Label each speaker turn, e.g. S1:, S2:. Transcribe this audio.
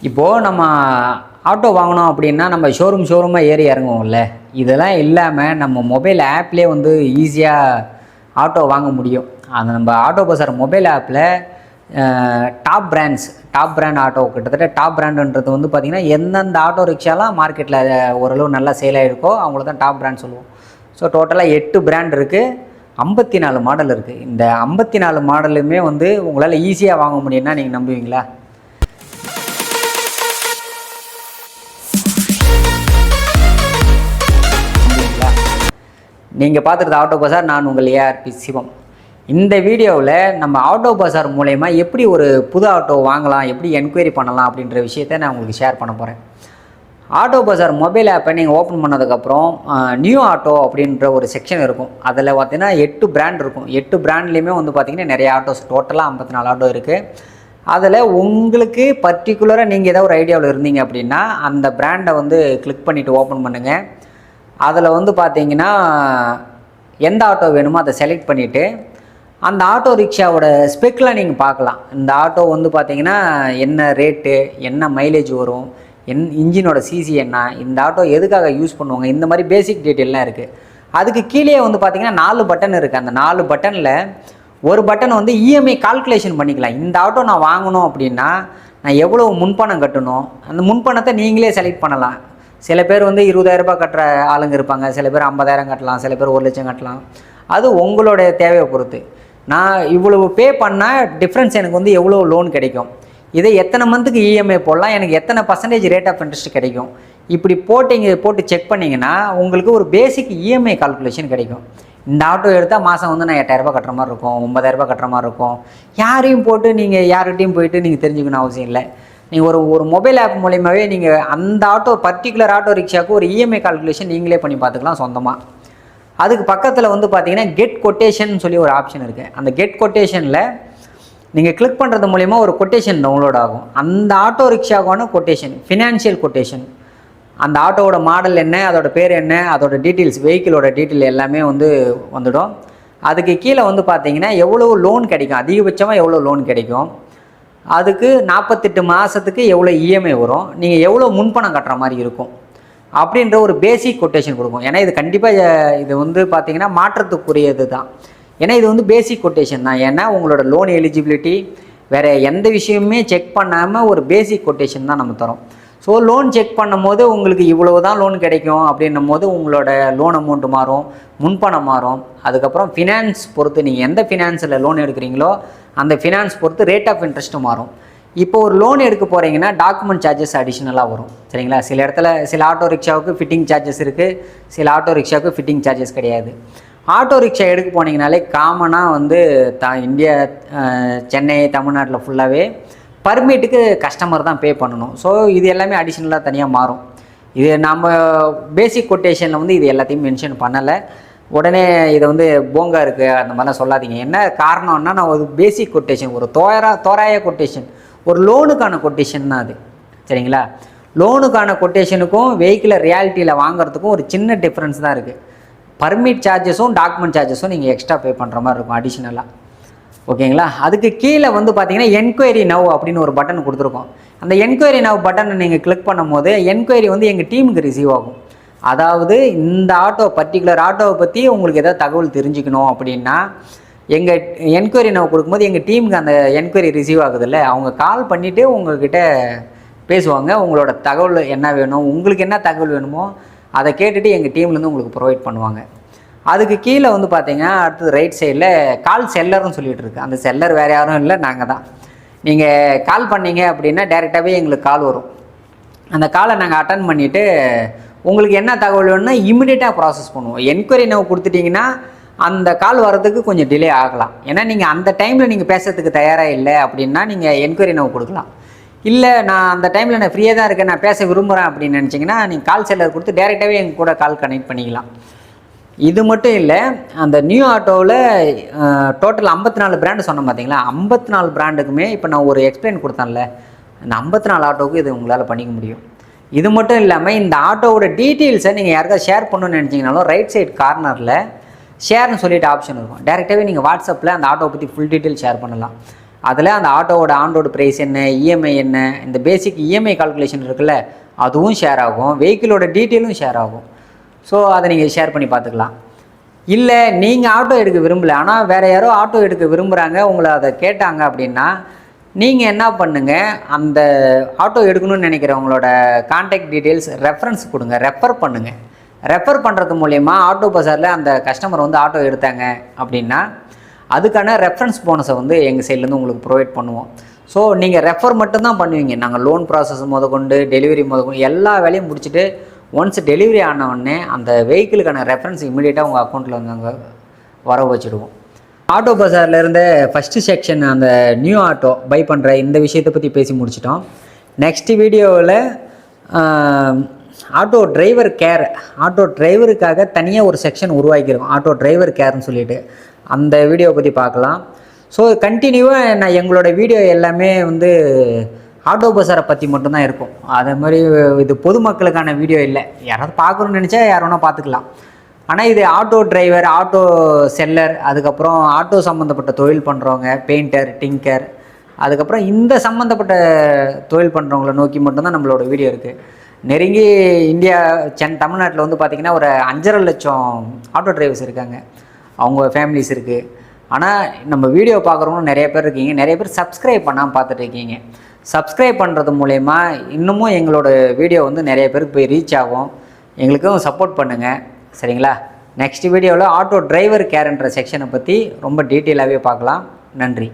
S1: இப்போது நம்ம ஆட்டோ வாங்கணும் அப்படின்னா நம்ம ஷோரூமாக ஏறி இறங்குவோம்ல. இதெல்லாம் இல்லாமல் நம்ம மொபைல் ஆப்லேயே வந்து ஈஸியாக ஆட்டோ வாங்க முடியும். அந்த நம்ம ஆட்டோ பஸார் மொபைல் ஆப்பில் டாப் பிராண்ட் ஆட்டோ கிட்டத்தட்ட டாப் பிராண்டுன்றது வந்து பார்த்திங்கன்னா எந்தெந்த ஆட்டோ ரிக்ஷாலாம் மார்க்கெட்டில் ஓரளவு நல்லா சேல் ஆகிருக்கோ அவங்கள தான் டாப் பிராண்ட் சொல்லுவோம். ஸோ டோட்டலாக 8 பிராண்ட் இருக்குது, 54 மாடல் இருக்குது. இந்த 54 மாடலுமே வந்து உங்களால் ஈஸியாக வாங்க முடியும்னா நீங்கள் நம்புவீங்களா? நீங்கள் பார்த்துருந்த ஆட்டோ பஸார், நான் உங்கள் ஏஆர்பி சிவம். இந்த வீடியோவில் நம்ம ஆட்டோ பஸார் மூலயமா எப்படி ஒரு புது ஆட்டோ வாங்கலாம், எப்படி என்கொயரி பண்ணலாம் அப்படின்ற விஷயத்த நான் உங்களுக்கு ஷேர் பண்ண போகிறேன். ஆட்டோ பஸார் மொபைல் ஆப்பை நீங்கள் ஓப்பன் பண்ணதுக்கப்புறம் நியூ ஆட்டோ அப்படின்ற ஒரு செக்ஷன் இருக்கும். அதில் பார்த்தீங்கன்னா 8 பிராண்ட் இருக்கும். 8 பிராண்ட்லேயுமே வந்து பார்த்திங்கன்னா நிறைய ஆட்டோஸ், டோட்டலாக 54 ஆட்டோ இருக்குது. அதில் உங்களுக்கு பர்டிகுலராக நீங்கள் ஏதாவது ஒரு ஐடியாவில் இருந்தீங்க அப்படின்னா அந்த பிராண்டை வந்து கிளிக் பண்ணிவிட்டு ஓப்பன் பண்ணுங்கள். அதில் வந்து பார்த்தீங்கன்னா எந்த ஆட்டோ வேணுமோ அதை செலக்ட் பண்ணிவிட்டு அந்த ஆட்டோ ரிக்ஷாவோட ஸ்பெக்கில் நீங்கள் பார்க்கலாம். இந்த ஆட்டோ வந்து பார்த்தீங்கன்னா என்ன ரேட்டு, என்ன மைலேஜ் வரும், இன்ஜினோட சிசி என்ன, இந்த ஆட்டோ எதுக்காக யூஸ் பண்ணுவாங்க, இந்த மாதிரி பேசிக் டீட்டெயிலாம் இருக்குது. அதுக்கு கீழே வந்து பார்த்திங்கன்னா 4 பட்டன் இருக்குது. அந்த 4 பட்டனில் ஒரு பட்டன் வந்து இஎம்ஐ கால்குலேஷன் பண்ணிக்கலாம். இந்த ஆட்டோ நான் வாங்கணும் அப்படின்னா நான் எவ்வளோ முன்பணம் கட்டணும், அந்த முன்பணத்தை நீங்களே செலக்ட் பண்ணலாம். சில பேர் வந்து 20,000 ரூபாய் கட்டுற ஆளுங்க இருப்பாங்க, சில பேர் 50,000 கட்டலாம், சில பேர் 1 லட்சம் கட்டலாம். அது உங்களுடைய தேவையை பொறுத்து. நான் இவ்வளவு பே பண்ணால் டிஃப்ரென்ஸ் எனக்கு வந்து எவ்வளோ லோன் கிடைக்கும், இதை எத்தனை மந்த்துக்கு இஎம்ஐ போடலாம், எனக்கு எத்தனை பர்சன்டேஜ் ரேட் ஆஃப் இன்ட்ரெஸ்ட் கிடைக்கும், இப்படி போட்டு செக் பண்ணிங்கன்னா உங்களுக்கு ஒரு பேசிக் இஎம்ஐ கால்குலேஷன் கிடைக்கும். இந்த ஆட்டோ எடுத்தால் மாதம் வந்து நான் 8,000 ரூபாய் கட்டுற மாதிரி இருக்கும், 9,000 ரூபாய் கட்டுற மாதிரி இருக்கும். யாரையும் போட்டு நீங்கள் யார்கிட்டையும் போயிட்டு நீங்கள் தெரிஞ்சுக்கணும் அவசியம் இல்லை. நீங்கள் ஒரு மொபைல் ஆப் மூலியமாகவே நீங்கள் அந்த ஆட்டோ பர்டிகுலர் ஆட்டோ ரிக்ஷாவுக்கு ஒரு இஎம்ஐ கால்குலேஷன் நீங்களே பண்ணி பார்த்துக்கலாம் சொந்தமாக. அதுக்கு பக்கத்தில் வந்து பார்த்தீங்கன்னா கெட் கொட்டேஷன் சொல்லி ஒரு ஆப்ஷன் இருக்குது. அந்த கெட் கொட்டேஷனில் நீங்கள் கிளிக் பண்ணுறது மூலிமா ஒரு கொட்டேஷன் டவுன்லோட் ஆகும். அந்த ஆட்டோ ரிக்ஷாவுக்கான கொட்டேஷன், ஃபினான்ஷியல் கொட்டேஷன், அந்த ஆட்டோவோட மாடல் என்ன, அதோட பேர் என்ன, அதோட டீட்டெயில்ஸ், வெஹிக்கிளோட டீட்டெயில் எல்லாமே வந்துடும். அதுக்கு கீழே வந்து பார்த்தீங்கன்னா எவ்வளோ லோன் கிடைக்கும், அதிகபட்சமாக எவ்வளோ லோன் கிடைக்கும், அதுக்கு 48 மாதத்துக்கு எவ்வளோ இஎம்ஐ வரும், நீங்கள் எவ்வளோ முன்பணம் கட்டுற மாதிரி இருக்கும் அப்படின்ற ஒரு பேசிக் கொட்டேஷன் கொடுக்கும். ஏன்னா இது கண்டிப்பாக இது வந்து பார்த்திங்கன்னா மாற்றத்துக்குரியது தான். ஏன்னா இது வந்து பேசிக் கொட்டேஷன் தான். ஏன்னா உங்களோட லோன் எலிஜிபிலிட்டி வேறு எந்த விஷயமுமே செக் பண்ணாமல் ஒரு பேசிக் கொட்டேஷன் தான் நம்ம தரோம். ஸோ லோன் செக் பண்ணும் போது உங்களுக்கு இவ்வளவு தான் லோன் கிடைக்கும் அப்படின்னும் போது உங்களோட லோன் அமௌண்ட்டு மாறும், முன்பணம் மாறும். அதுக்கப்புறம் ஃபினான்ஸ் பொறுத்து நீங்கள் எந்த ஃபினான்ஸில் லோன் எடுக்கிறீங்களோ அந்த ஃபினான்ஸ் பொறுத்து ரேட் ஆஃப் இன்ட்ரெஸ்ட்டும் மாறும். இப்போ ஒரு லோன் எடுக்க போகிறீங்கன்னா டாக்குமெண்ட் சார்ஜஸ் அடிஷ்னலாக வரும், சரிங்களா? சில இடத்துல சில ஆட்டோ ரிக்ஷாவுக்கு ஃபிட்டிங் சார்ஜஸ் இருக்குது, சில ஆட்டோ ரிக்ஷாவுக்கு ஃபிட்டிங் சார்ஜஸ் கிடையாது. ஆட்டோ ரிக்ஷா எடுக்க போனீங்கனாலே காமனாக வந்து இந்தியா, சென்னை, தமிழ்நாட்டில் ஃபுல்லாகவே பர்மிட்டுக்கு கஸ்டமர் தான் பே பண்ணணும். ஸோ இது எல்லாமே அடிஷ்னலாக தனியாக மாறும். இது நம்ம பேசிக் கொட்டேஷனில் வந்து இது எல்லாத்தையும் மென்ஷன் பண்ணலை. உடனே இதை வந்து போங்கா இருக்குது அந்த மாதிரிலாம் சொல்லாதீங்க. என்ன காரணம்னா நான் ஒரு பேசிக் கொட்டேஷன், ஒரு தோராய கொட்டேஷன், ஒரு லோனுக்கான கொட்டேஷன் தான் அது, சரிங்களா? லோனுக்கான கொட்டேஷனுக்கும் வெஹிக்கிளை ரியாலிட்டியில் வாங்குறதுக்கும் ஒரு சின்ன டிஃப்ரென்ஸ் தான் இருக்குது. பர்மிட் சார்ஜஸும் டாக்குமெண்ட் சார்ஜஸும் நீங்கள் எக்ஸ்ட்ரா பே பண்ணுற மாதிரி இருக்கும் அடிஷ்னலாக, ஓகேங்களா? அதுக்கு கீழே வந்து பார்த்தீங்கன்னா என்கொயரி நவ் அப்படின்னு ஒரு பட்டன் கொடுத்துருக்கோம். அந்த என்கொயரி நவ் பட்டனை நீங்கள் கிளிக் பண்ணும் போது என்கொயரி வந்து எங்கள் டீமுக்கு ரிசீவ் ஆகும். அதாவது இந்த ஆட்டோ பர்டிகுலர் ஆட்டோவை பற்றி உங்களுக்கு ஏதாவது தகவல் தெரிஞ்சுக்கணும் அப்படின்னா எங்கள் என்கொயரி நவ் கொடுக்கும்போது எங்கள் டீமுக்கு அந்த என்கொயரி ரிசீவ் ஆகுதில்ல, அவங்க கால் பண்ணிவிட்டு உங்கள்கிட்ட பேசுவாங்க. உங்களோட தகவல் என்ன வேணும், உங்களுக்கு என்ன தகவல் வேணுமோ அதை கேட்டுட்டு எங்கள் டீம்லேருந்து உங்களுக்கு ப்ரொவைட் பண்ணுவாங்க. அதுக்கு கீழே வந்து பார்த்தீங்கன்னா அடுத்தது ரைட் சைடில் கால் செல்லர்னு சொல்லிகிட்டு இருக்குது. அந்த செல்லர் வேறு யாரும் இல்லை, நாங்கள் தான். நீங்கள் கால் பண்ணீங்க அப்படின்னா டைரெக்டாகவே எங்களுக்கு கால் வரும். அந்த காலை நாங்கள் அட்டன் பண்ணிவிட்டு உங்களுக்கு என்ன தகவல் வேணும்னா இமிடியேட்டாக ப்ராசஸ் பண்ணுவோம். என்கொயரி நவ் கொடுத்துட்டிங்கன்னா அந்த கால் வரதுக்கு கொஞ்சம் டிலே ஆகலாம். ஏன்னா நீங்கள் அந்த டைமில் நீங்கள் பேசுறதுக்கு தயாராக இல்லை அப்படின்னா நீங்கள் என்கொயரி நவ் கொடுக்கலாம். இல்லை நான் அந்த டைமில் நான் ஃப்ரீயாக தான் இருக்கேன், நான் பேச விரும்புகிறேன் அப்படின்னு நினச்சிங்கன்னா நீங்கள் கால் செல்லர் கொடுத்து டேரெக்டாகவே எங்கள் கூட கால் கனெக்ட் பண்ணிக்கலாம். இது மட்டும் இல்லை, அந்த நியூ ஆட்டோவில் டோட்டல் 54 பிராண்டு சொன்னேன் பார்த்தீங்களா, 54 பிராண்டுக்குமே இப்போ நான் ஒரு எக்ஸ்பிளைன் கொடுத்தேன்ல, அந்த 54 ஆட்டோவுக்கு இது உங்களால் பண்ணிக்க முடியும். இது மட்டும் இல்லாமல் இந்த ஆட்டோவோட டீட்டெயில்ஸை நீங்கள் யாருக்காவது ஷேர் பண்ணணும்னு நினச்சிங்கனாலும் ரைட் சைட் கார்னரில் ஷேர்னு சொல்லிட்டு ஆப்ஷன் இருக்கும். டேரெக்டாகவே நீங்கள் வாட்ஸ்அப்பில் அந்த ஆட்டோவை பற்றி ஃபுல் டீட்டெயில் ஷேர் பண்ணலாம். அதில் அந்த ஆட்டோவோட ஆன்ரோடு ப்ரைஸ் என்ன, இஎம்ஐ என்ன, இந்த பேசிக் இஎம்ஐ கால்குலேஷன் இருக்குல்ல அதுவும் ஷேர் ஆகும், வெஹிக்கிளோட டீட்டெயிலும் ஷேர் ஆகும். ஸோ அதை நீங்கள் ஷேர் பண்ணி பார்த்துக்கலாம். இல்லை நீங்கள் ஆட்டோ எடுக்க விரும்பலை, ஆனால் வேறு யாரோ ஆட்டோ எடுக்க விரும்புகிறாங்க, உங்களை அதை கேட்டாங்க அப்படின்னா நீங்கள் என்ன பண்ணுங்கள், அந்த ஆட்டோ எடுக்கணும்னு நினைக்கிறவங்களோட கான்டாக்ட் டீட்டெயில்ஸ் ரெஃபரன்ஸ் கொடுங்க, ரெஃபர் பண்ணுங்கள். ரெஃபர் பண்ணுறது மூலயமா ஆட்டோ பஸாரில் அந்த கஸ்டமர் வந்து ஆட்டோ எடுத்தாங்க அப்படின்னா அதுக்கான ரெஃபரன்ஸ் போனஸை வந்து எங்கள் சைட்லேருந்து உங்களுக்கு ப்ரொவைட் பண்ணுவோம். ஸோ நீங்கள் ரெஃபர் மட்டும்தான் பண்ணுவீங்க. நாங்கள் லோன் ப்ராசஸ் முதற்கொண்டு டெலிவரி முதற்கொண்டு எல்லா வேலையும் முடிச்சுட்டு ஒன்ஸ் டெலிவரி ஆனவுடனே அந்த வெஹிக்கிளுக்கான ரெஃபரன்ஸ் இமீடியட்டாக உங்கள் அக்கௌண்ட்டில் வந்து நாங்கள் வர வச்சுடுவோம். ஆட்டோ பஸாரில் இருந்த ஃபஸ்ட்டு செக்ஷன் அந்த நியூ ஆட்டோ பை பண்ணுற இந்த விஷயத்தை பற்றி பேசி முடிச்சிட்டோம். நெக்ஸ்ட் வீடியோவில் ஆட்டோ டிரைவர் கேர், ஆட்டோ டிரைவருக்காக தனியாக ஒரு செக்ஷன் உருவாக்கியிருக்கோம், ஆட்டோ டிரைவர் கேர்னு சொல்லிட்டு, அந்த வீடியோவை பற்றி பார்க்கலாம். ஸோ கண்டினியூவாக நான் எங்களோட வீடியோ எல்லாமே வந்து ஆட்டோ பஸாரை பற்றி மட்டும்தான் இருக்கும். அதே மாதிரி இது பொதுமக்களுக்கான வீடியோ இல்லை. யாராவது பார்க்கணுன்னு நினச்சா யார் வேணால் பார்த்துக்கலாம். ஆனால் இது ஆட்டோ டிரைவர், ஆட்டோ செல்லர், அதுக்கப்புறம் ஆட்டோ சம்மந்தப்பட்ட தொழில் பண்ணுறவங்க, பெயிண்டர், டிங்கர், அதுக்கப்புறம் இந்த சம்மந்தப்பட்ட தொழில் பண்ணுறவங்கள நோக்கி மட்டும்தான் நம்மளோட வீடியோ இருக்குது. நெருங்கி இந்தியா தமிழ்நாட்டில் வந்து பார்த்திங்கன்னா ஒரு 5.5 லட்சம் ஆட்டோ டிரைவர்ஸ் இருக்காங்க, அவங்க ஃபேமிலிஸ் இருக்குது. ஆனால் நம்ம வீடியோ பார்க்குறவங்களும் நிறைய பேர் இருக்கீங்க, நிறைய பேர் சப்ஸ்கிரைப் பண்ணாமல் பார்த்துட்டு இருக்கீங்க. சப்ஸ்கிரைப் பண்ணுறது மூலயமா இன்னமும் எங்களோட வீடியோ வந்து நிறைய பேருக்கு போய் ரீச் ஆகும். எங்களுக்கும் சப்போர்ட் பண்ணுங்கள், சரிங்களா? நெக்ஸ்ட் வீடியோவில் ஆட்டோ டிரைவர் கேர்ன்ற செக்ஷனை பற்றி ரொம்ப டீட்டெயிலாகவே பார்க்கலாம். நன்றி.